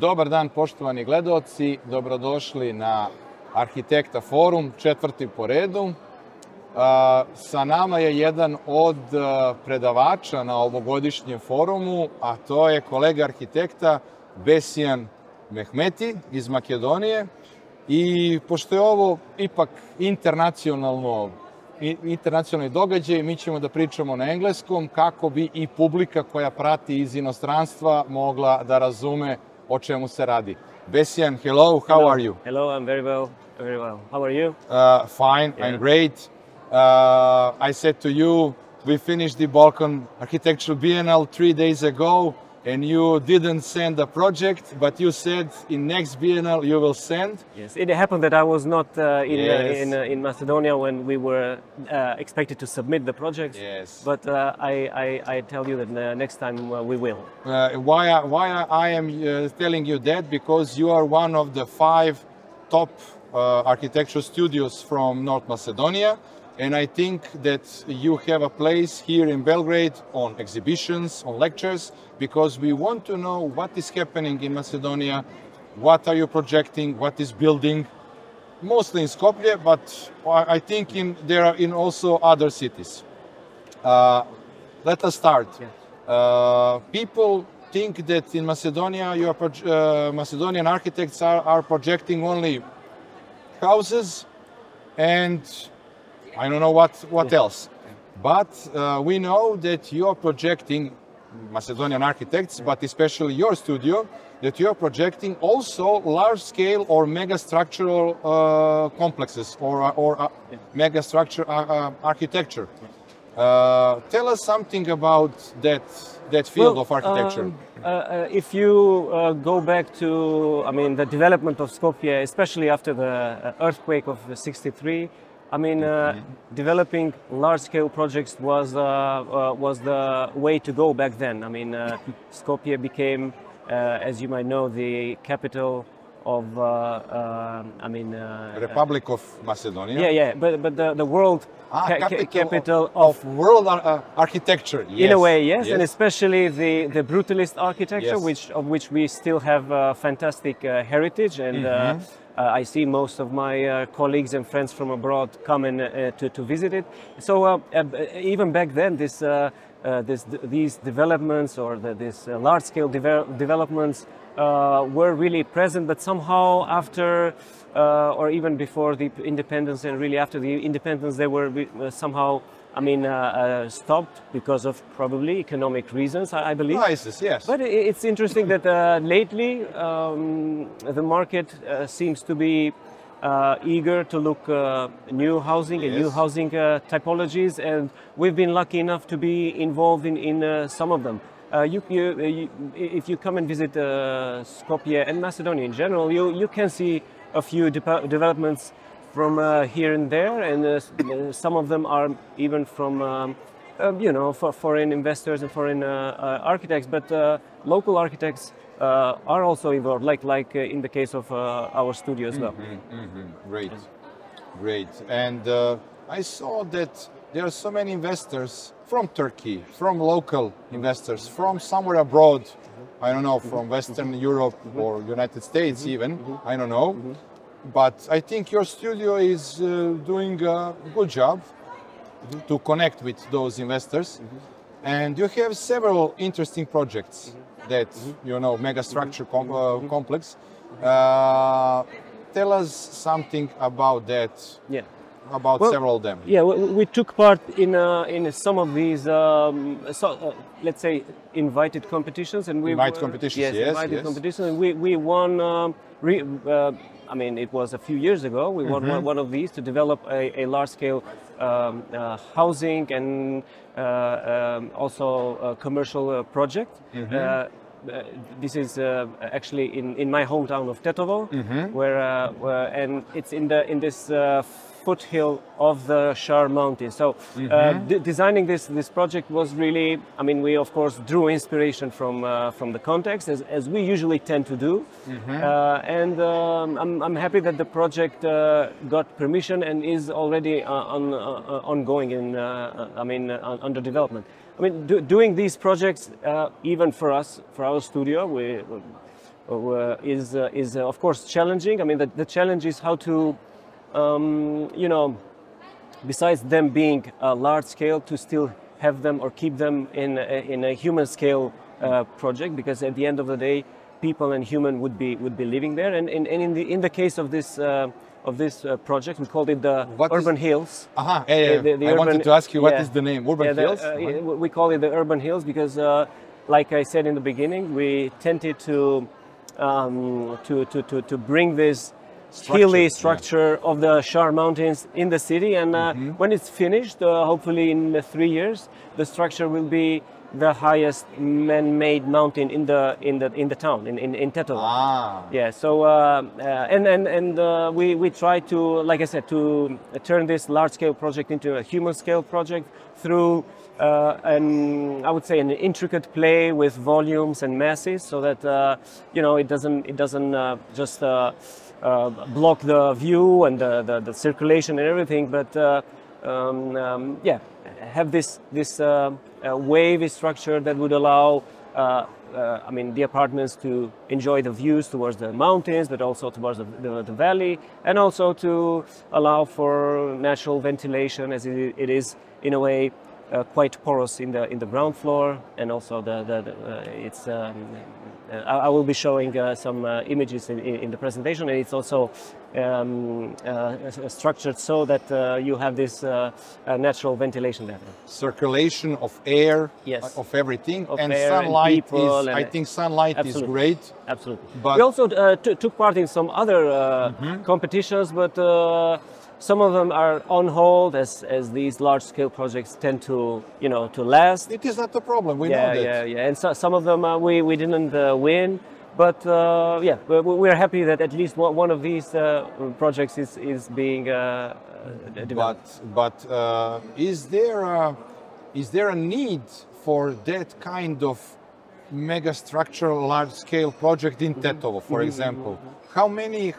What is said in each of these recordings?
Dobar dan poštovani gledaoci, dobrodošli na Arhitekta forum, 4. po redu. Sa nama je jedan od predavača na ovogodišnjem forumu, a to je kolega arhitekta Besian Mehmeti iz Makedonije. I pošto je ovo ipak internacionalni događaj, mi ćemo da pričamo na engleskom kako bi i publika koja prati iz inostranstva mogla da razume o čemu se radi. Besian, hello, how are you? Hello, I'm very well, very well. How are you? Fine, yeah. I'm great. I said to you, we finished the Balkan Architectural Biennale 3 days ago, and you didn't send a project, but you said in next Biennale you will send. Yes, it happened that I was not in Macedonia when we were expected to submit the project. Yes. But I tell you that next time we will. Why I am telling you that? Because you are one of the 5 top architectural studios from North Macedonia. And I think that you have a place here in Belgrade on exhibitions, on lectures, because we want to know what is happening in Macedonia, what are you projecting, what is building, mostly in Skopje, but I think there are in also other cities. Let us start. Yeah. People think that in Macedonia, Macedonian architects are projecting only houses and I don't know what else, but we know that you are projecting, Macedonian architects, but especially your studio, that you are projecting also large-scale or mega-structural complexes or mega-structure architecture. Tell us something about that field of architecture. If you go back to, the development of Skopje, especially after the earthquake of '63. Developing large-scale projects was the way to go back then. Skopje became, as you might know, the capital of Republic of Macedonia. Yeah, but the world capital of world architecture. Yes. In a way, yes, and especially the brutalist architecture, yes. of which we still have fantastic heritage and. I see most of my colleagues and friends from abroad coming to visit it. So even back then, these developments or these large-scale developments were really present. But somehow after, or even before the independence, and really after the independence, they were somehow. Stopped because of probably economic reasons, I believe. Crisis, yes. But it's interesting that lately the market seems to be eager to look new housing and new housing typologies, and we've been lucky enough to be involved in some of them. If you come and visit Skopje and Macedonia in general, you can see a few developments from here and there, and some of them are even from, for foreign investors and foreign architects. But local architects are also involved, like in the case of our studio as well. Great. And I saw that there are so many investors from Turkey, from local investors, from somewhere abroad. I don't know, from Western Europe or United States even. I don't know. But I think your studio is doing a good job to connect with those investors. And you have several interesting projects that, megastructure complex. Tell us something about that, about several of them. Yeah, we took part in some of these, let's say, invited competitions. And invited competitions, and we won. It was a few years ago. We won one of these to develop a large-scale housing and also a commercial project. This is actually in my hometown of Tetovo, where and it's in this foothill of the Shar Mountains. So designing this project was really, we of course drew inspiration from the context, as we usually tend to do. And I'm happy that the project got permission and is already ongoing and under development. Doing these projects, even for us, for our studio, is of course challenging. I mean, the challenge is how to, you know, besides them being large scale, to still have them or keep them in a human scale project, because at the end of the day, people and human would be living there. And in the case of this project, we called it the Urban Hills. I wanted to ask you, what is the name? Urban Hills? We call it the Urban Hills because, like I said in the beginning, we tended to bring this hilly structure of the Shar Mountains in the city, and when it's finished, hopefully in 3 years, the structure will be the highest man-made mountain in the town in Tetovo. Yeah. So we try to, like I said, to turn this large-scale project into a human-scale project through I would say an intricate play with volumes and masses, so that you know, it doesn't just block the view and the circulation and everything, but yeah, have this wavy structure that would allow I mean, the apartments to enjoy the views towards the mountains, but also towards the valley, and also to allow for natural ventilation, as it is in a way quite porous in the ground floor, and also it's I will be showing some images in the presentation, and it's also structured so that you have this natural ventilation there. Circulation of air, yes, of everything, of and air sunlight and I think sunlight absolutely. is great. Absolutely. But we also took part in some other competitions, but some of them are on hold, as these large-scale projects tend to, you know, to last. It is not a problem. We know that. Yeah. And some of them we didn't win, but yeah, we're happy that at least one of these projects is being developed. But is there a need for that kind of mega structural large-scale project in Tetovo, for example? How many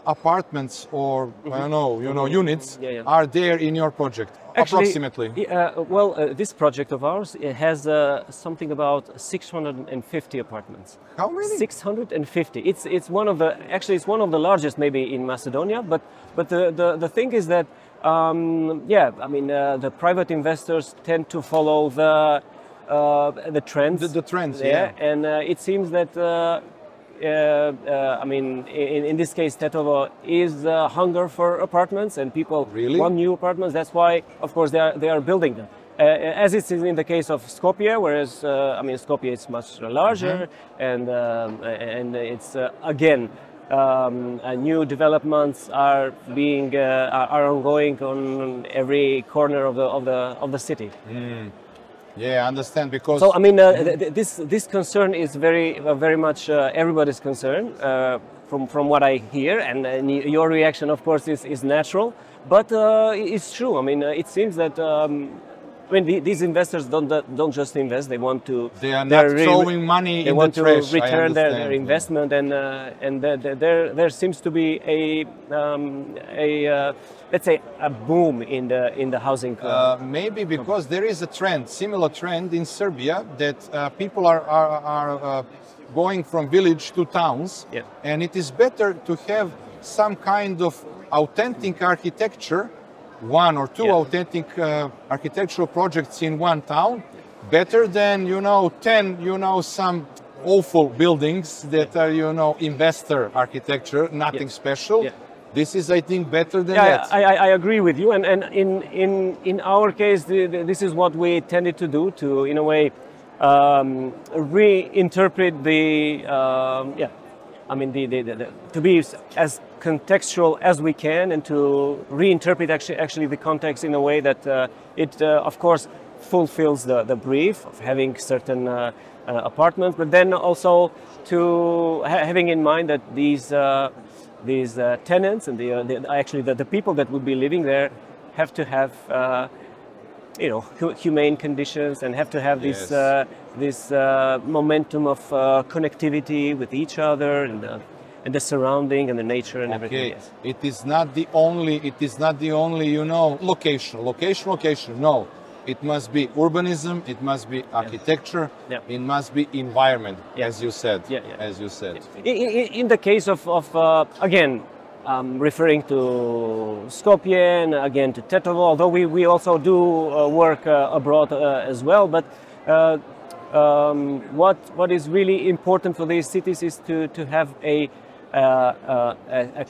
apartments or I don't know, you know, units are there in your project? Actually, approximately. Well, this project of ours, it has something about 650 apartments. How many? 650. It's one of the, actually it's one of the largest maybe in Macedonia. But the thing is that yeah, I mean the private investors tend to follow the trends. The trends, And it seems that. I mean, in this case, Tetovo is hunger for apartments, and people want new apartments. That's why, of course, they are building them. As it's in the case of Skopje, whereas I mean, Skopje is much larger, and it's again new developments are being are ongoing on every corner of the city. Yeah, I understand, because. So I mean, this concern is very much everybody's concern from what I hear, and your reaction, of course, is natural. But it's true. I mean, it seems that I mean these investors don't just invest; they want to. They are not throwing money in the trash. They want to return their investment, and there seems to be a let's say a boom in the housing. Maybe because there is a trend, similar trend in Serbia, that people are going from village to towns, and it is better to have some kind of authentic architecture, one or two authentic architectural projects in one town, better than 10 some awful buildings that are investor architecture, nothing special. This is, I think, better than that. I agree with you, and in our case, this is what we tended to do, to in a way reinterpret the I mean to be as contextual as we can, and to reinterpret actually the context in a way that it of course fulfills the brief of having certain apartments, but then also to having in mind that these tenants and actually the people that will be living there have to have humane conditions, and have to have this momentum of connectivity with each other, and the surrounding and the nature and everything. Yes. It is not the only location. No, it must be urbanism, it must be architecture, it must be environment, as you said. As you said. In the case of again, referring to Skopje and again to Tetovo, although we also do work abroad as well, but what is really important for these cities is to have a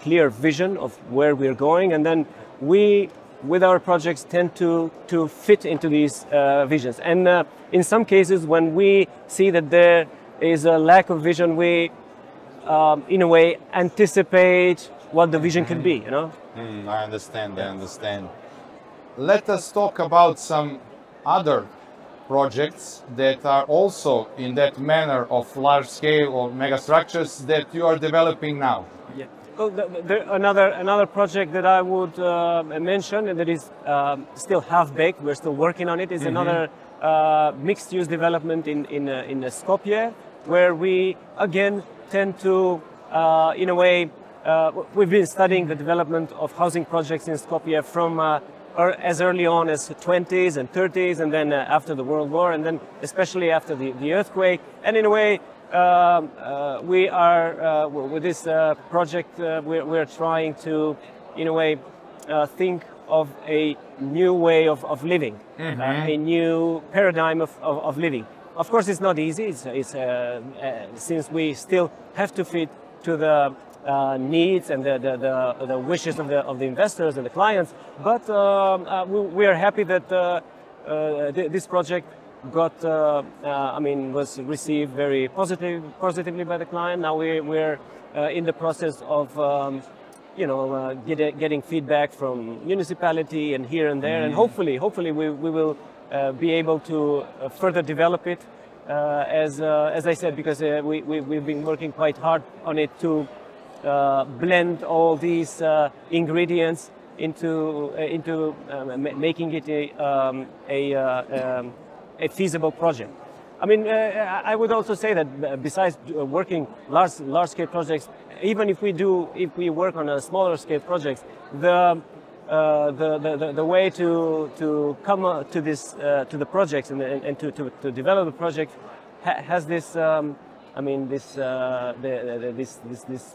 clear vision of where we're going, and then we, with our projects, tend to fit into these visions. And in some cases, when we see that there is a lack of vision, we, in a way, anticipate what the vision could be. You know. I understand. I understand. Let us talk about some other projects that are also in that manner of large scale or megastructures that you are developing now. Yeah. Well, another project that I would mention, and that is still half baked, we're still working on it, is another mixed use development in Skopje, where we again tend to, in a way, we've been studying the development of housing projects in Skopje from as early on as 20s and 30s, and then after the World War, and then especially after the earthquake. And in a way, we are, with this project, we're trying to, in a way, think of a new way of living, a new paradigm of living. Of course, it's not easy, since we still have to fit to the needs and the wishes of the investors and the clients, but we are happy that this project got, was received very positively by the client. Now we're in the process of, getting feedback from municipality and here and there, and hopefully we will be able to further develop it, as I said, because we've been working quite hard on it to blend all these ingredients into making it a feasible project. I mean, I would also say that besides working large scale projects, even if we work on a smaller scale projects, the way to come to the projects and to develop the project has this. This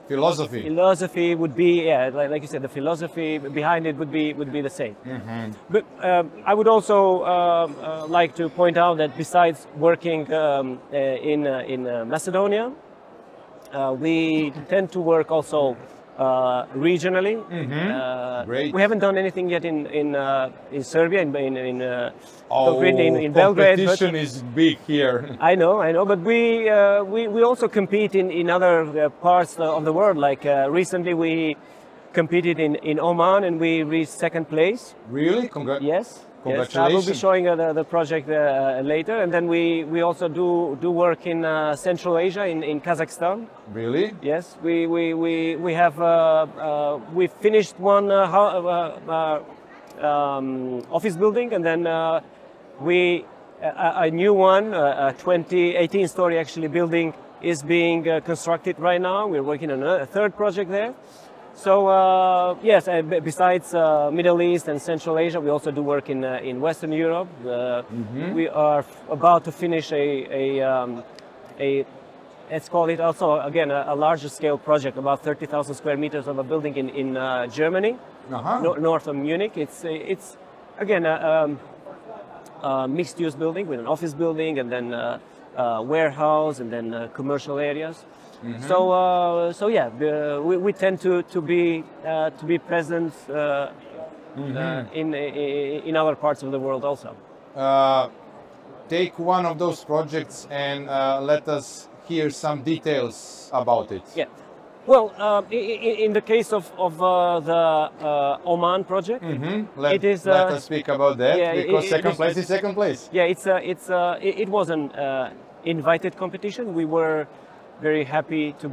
philosophy. Philosophy would be, like you said, the philosophy behind it would be the same. But I would also like to point out that besides working in Macedonia, we tend to work also regionally. Great. We haven't done anything yet in Serbia, in Belgrade. Competition is big here. I know, but we also compete in other parts of the world. Like recently, we competed in Oman and we reached second place. Really? Yes. Congratulations. Yes, I will be showing the project later, and then we also do work in Central Asia, in Kazakhstan. Really? Yes, we have we finished one office building, and then a new one, a 18-story actually building, is being constructed right now. We're working on a third project there. So yes, besides Middle East and Central Asia, we also do work in Western Europe. We are about to finish a let's call it also again a larger scale project, about 30,000 square meters of a building in Germany, north of Munich. It's again a mixed use building with an office building and then a warehouse and then commercial areas. So yeah, we tend to be present in other parts of the world also. Take one of those projects and let us hear some details about it. Yeah. Well, in the case of the Oman project, let us speak about that, because second place is second place. Yeah, it was an invited competition. We were very happy to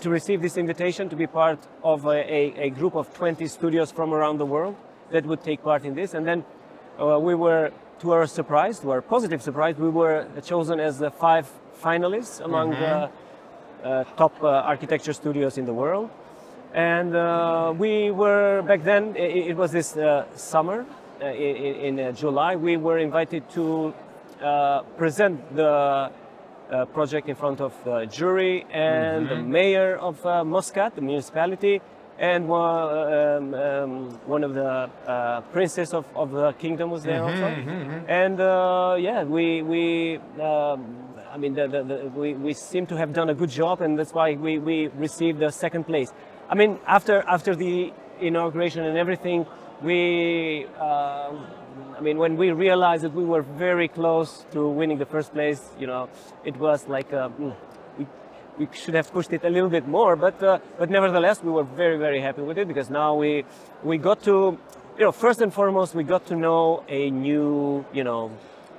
receive this invitation to be part of a group of 20 studios from around the world that would take part in this. And then we were, to our surprise, to our positive surprise, we were chosen as the 5 finalists among the top architecture studios in the world. And we were, back then, it was this summer, in July, we were invited to present the project in front of the jury and the mayor of Muscat, the municipality, and one of the princes of the kingdom was there also. And yeah, I mean, we seem to have done a good job, and that's why we received the second place. I mean, after the inauguration and everything, I mean, when we realized that we were very close to winning the first place, you know, it was like we should have pushed it a little bit more, but nevertheless, we were very, very happy with it, because now we got to, you know, first and foremost, we got to know a new, you know,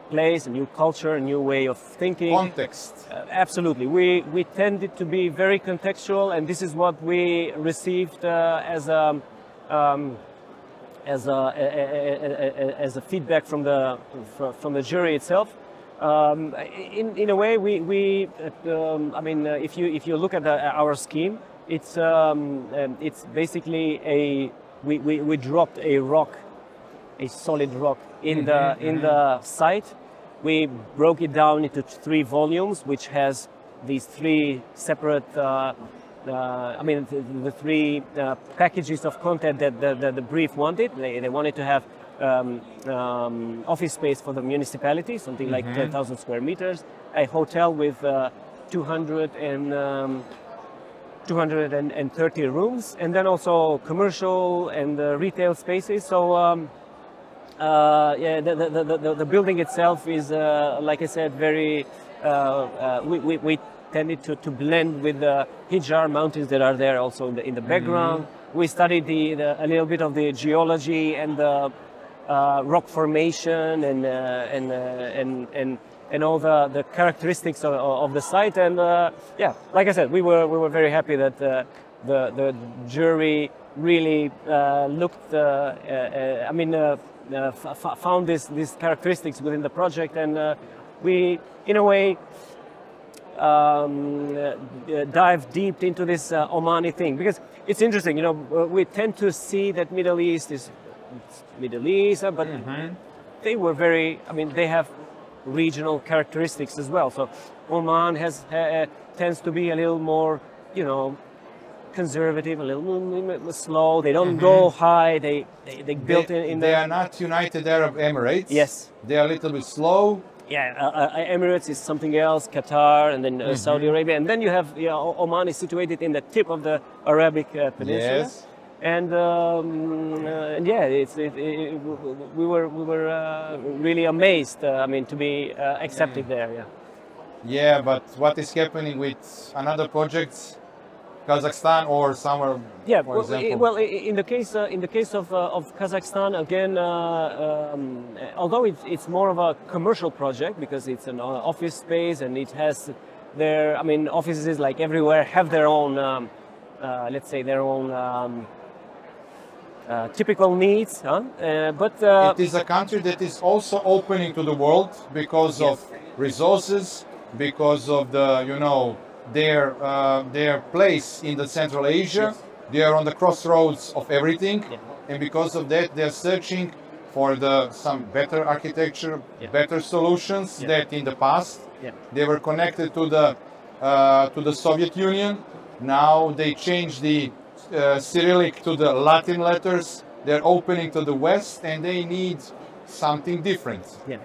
place, a new culture, a new way of thinking. Context. Absolutely. We tended to be very contextual, and this is what we received as a feedback from the jury itself. In a way, I mean, if you look at our scheme, it's basically we dropped a rock, a solid rock in the site. We broke it down into 3 volumes, which has these 3 separate. I mean, the 3 packages of content that the brief wanted. They wanted to have office space for the municipality, something like 10,000 square meters, a hotel with 230 rooms, and then also commercial and retail spaces. So yeah, the building itself is, like I said, very. We tended to blend with the Hijjar mountains that are there also in the background. We studied a little bit of the geology and the rock formation and all the characteristics of the site. And yeah, like I said, we were very happy that the jury really looked. I mean, found these characteristics within the project, and we, in a way, dive deep into this Omani thing, because it's interesting. You know, we tend to see that Middle East is Middle East, but they were very. I mean, they have regional characteristics as well. So Oman tends to be a little more, you know, conservative, a little slow. They don't go high. They built in. They are not United Arab Emirates. Yes, they are a little bit slow. Yeah, Emirates is something else, Qatar, and then Saudi Arabia, and then you have Oman is situated in the tip of the Arabic Peninsula. Yes. And yeah, we were really amazed. I mean, to be accepted there. Yeah. Yeah, but what is happening with another projects, Kazakhstan or somewhere? Yeah. For example? Well, in the case of Kazakhstan, again, although it's more of a commercial project because it's an office space and it has their, I mean, offices like everywhere have their own, let's say, their own. Typical needs, but it is a country that is also opening to the world because of resources, because of the, you know, their place in the Central Asia. Yes. They are on the crossroads of everything, and because of that, they're searching for some better architecture, better solutions that in the past they were connected to the Soviet Union. Now they changed the Cyrillic to the Latin letters. They're opening to the West, and they need something different. Yeah.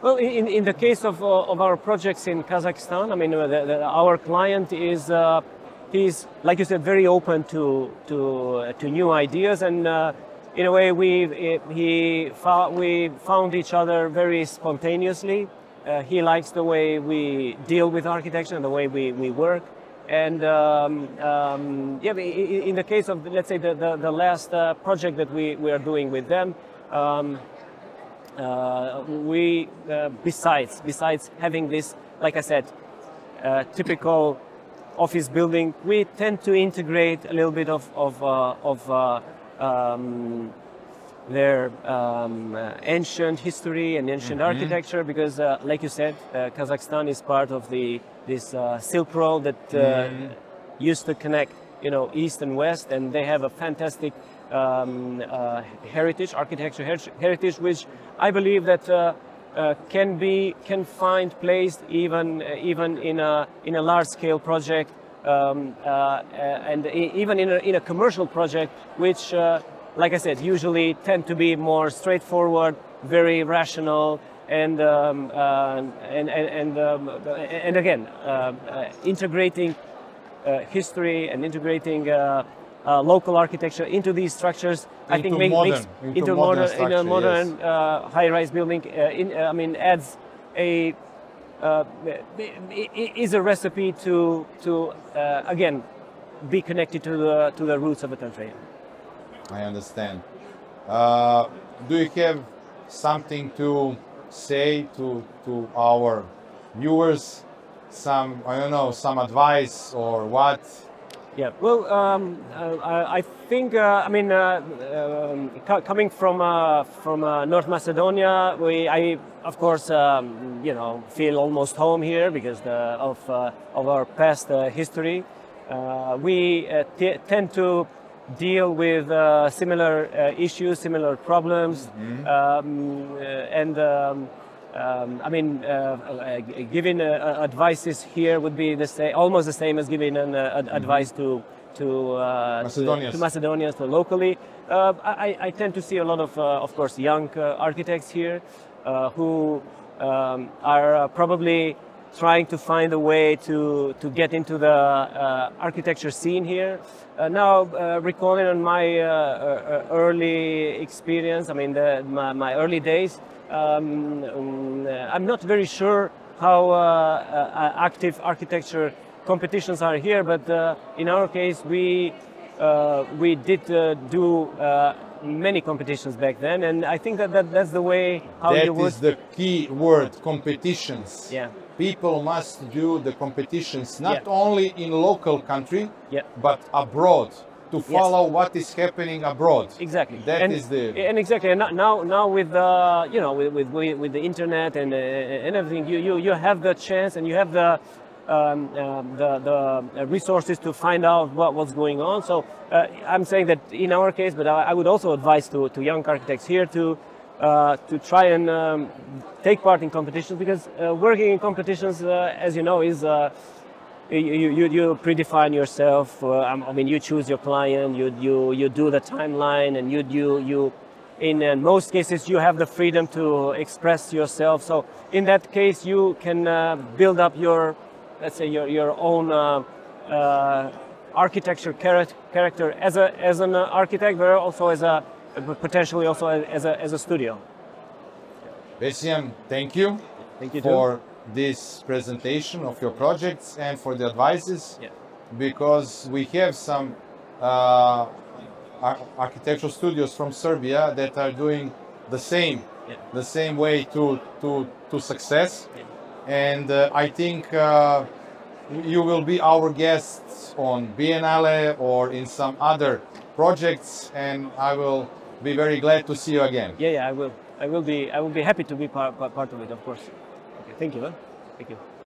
Well, in the case of our projects in Kazakhstan, I mean, our client is he's, like you said, very open to new ideas, and in a way we found each other very spontaneously. He likes the way we deal with architecture and the way we work. And yeah, in the case of, let's say, the last project that we are doing with them, we besides having this, like I said, typical office building, we tend to integrate a little bit of their ancient history and ancient architecture, because, like you said, Kazakhstan is part of this Silk Road that used to connect you know, east and west, and they have a fantastic heritage, architecture heritage, which I believe that can find place even in a large scale project, and even in a commercial project, which, like I said, usually tend to be more straightforward, very rational, and again, integrating history and integrating local architecture into these structures. I think makes into modern high-rise building. I mean, adds a is a recipe to again be connected to the roots of the country. I understand. Do you have something to say to our viewers? Some, I don't know, some advice or what? Yeah, well, I think, I mean, coming from North Macedonia, I of course, you know, feel almost home here because of our past history. We tend to deal with similar issues, similar problems, and I mean, giving advices here would be the same, almost the same as giving an advice to Macedonians, to locally. I tend to see a lot of course, young architects here who are probably trying to find a way to get into the architecture scene here. Now, recalling on my early experience, I mean, my early days, I'm not very sure how active architecture competitions are here, but in our case, we did do many competitions back then, and I think that's the way how you would. That is the key word, competitions. Yeah. People must do the competitions not only in local country, yeah, but abroad, to follow what is happening abroad. Exactly. That is the. And exactly. And now with you know, with the internet and everything, you have the chance and you have the resources to find out what's going on. So I'm saying that in our case, but I would also advise to young architects here to try and take part in competitions, because working in competitions, as you know, is you predefine yourself. I mean, you choose your client, you do the timeline, and you in most cases you have the freedom to express yourself. So in that case, you can build up your, let's say, your own architecture character as an architect, but also as a potentially also as a studio. Besian, thank you. Thank you for this presentation of your projects and for the advices. Yeah. Because we have some architectural studios from Serbia that are doing the same, the same way to success. Yeah. And I think you will be our guests on Biennale or in some other projects, and I will be very glad to see you again. Yeah, I will be happy to be part of it, of course. Okay, thank you. Thank you.